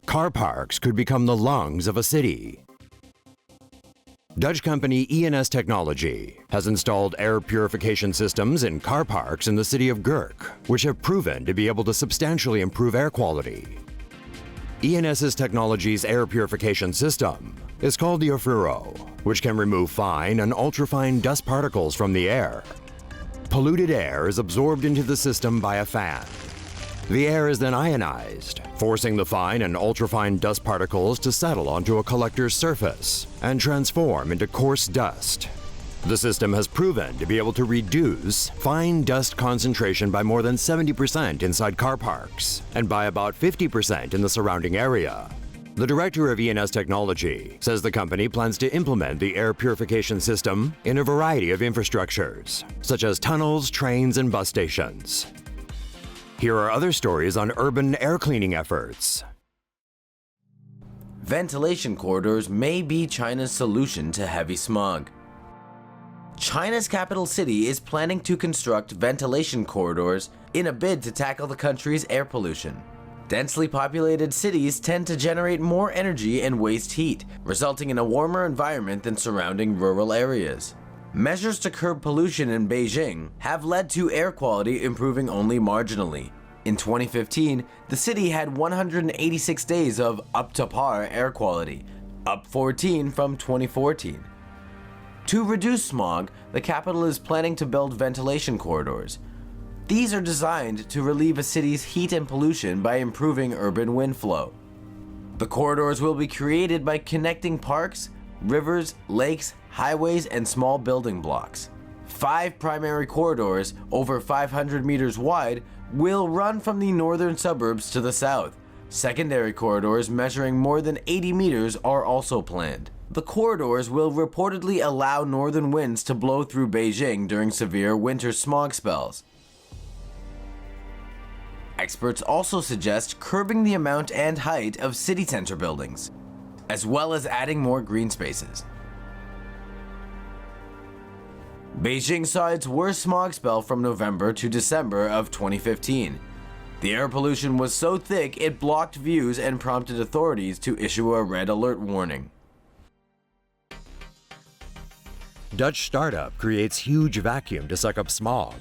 Car parks could become the lungs of a city. Dutch company ENS Technology has installed air purification systems in car parks in the city of Cuijk, which have proven to be able to substantially improve air quality. ENS Technology's air purification system is called the Aufero, which can remove fine and ultrafine dust particles from the air. Polluted air is absorbed into the system by a fan. The air is then ionized, forcing the fine and ultrafine dust particles to settle onto a collector's surface and transform into coarse dust. The system has proven to be able to reduce fine dust concentration by more than 70% inside car parks and by about 50% in the surrounding area. The director of ENS Technology says the company plans to implement the air purification system in a variety of infrastructures, such as tunnels, trains, and bus stations. Here are other stories on urban air cleaning efforts. Ventilation corridors may be China's solution to heavy smog. China's capital city is planning to construct ventilation corridors in a bid to tackle the country's air pollution. Densely populated cities tend to generate more energy and waste heat, resulting in a warmer environment than surrounding rural areas. Measures to curb pollution in Beijing have led to air quality improving only marginally. In 2015, the city had 186 days of up to par air quality, up 14 from 2014. To reduce smog, the capital is planning to build ventilation corridors. These are designed to relieve a city's heat and pollution by improving urban wind flow. The corridors will be created by connecting parks, rivers, lakes, highways, and small building blocks. 5 primary corridors, over 500 meters wide, will run from the northern suburbs to the south. Secondary corridors measuring more than 80 meters are also planned. The corridors will reportedly allow northern winds to blow through Beijing during severe winter smog spells. Experts also suggest curbing the amount and height of city center buildings, as well as adding more green spaces. Beijing saw its worst smog spell from November to December of 2015. The air pollution was so thick it blocked views and prompted authorities to issue a red alert warning. Dutch startup creates huge vacuum to suck up smog.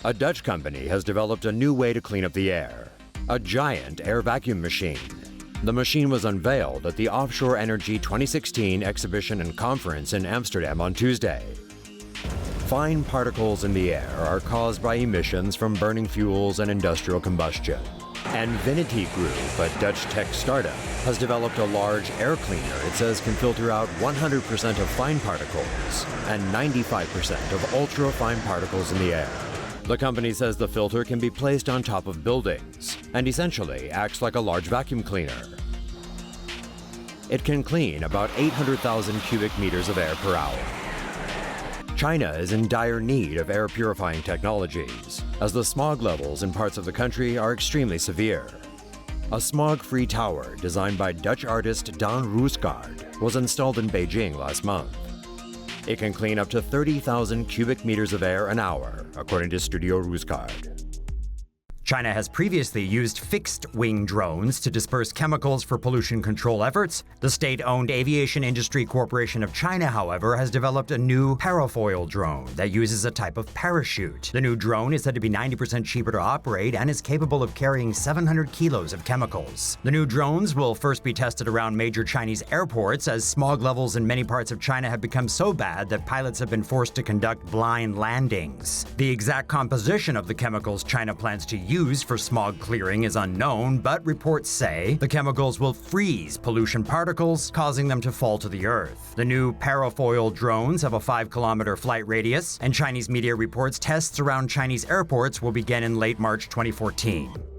A Dutch company has developed a new way to clean up the air, a giant air vacuum machine. The machine was unveiled at the Offshore Energy 2016 exhibition and conference in Amsterdam on Tuesday. Fine particles in the air are caused by emissions from burning fuels and industrial combustion. And Infinity Group, a Dutch tech startup, has developed a large air cleaner it says can filter out 100% of fine particles and 95% of ultra-fine particles in the air. The company says the filter can be placed on top of buildings and essentially acts like a large vacuum cleaner. It can clean about 800,000 cubic meters of air per hour. China is in dire need of air purifying technologies, as the smog levels in parts of the country are extremely severe. A smog-free tower designed by Dutch artist Daan Roosgaard was installed in Beijing last month. It can clean up to 30,000 cubic meters of air an hour, according to Studio Roosgaard. China has previously used fixed-wing drones to disperse chemicals for pollution control efforts. The state-owned Aviation Industry Corporation of China, however, has developed a new parafoil drone that uses a type of parachute. The new drone is said to be 90% cheaper to operate and is capable of carrying 700 kilos of chemicals. The new drones will first be tested around major Chinese airports, as smog levels in many parts of China have become so bad that pilots have been forced to conduct blind landings. The exact composition of the chemicals China plans to use for smog clearing is unknown, but reports say the chemicals will freeze pollution particles, causing them to fall to the earth. The new parafoil drones have a 5-kilometer flight radius, and Chinese media reports tests around Chinese airports will begin in late March 2014.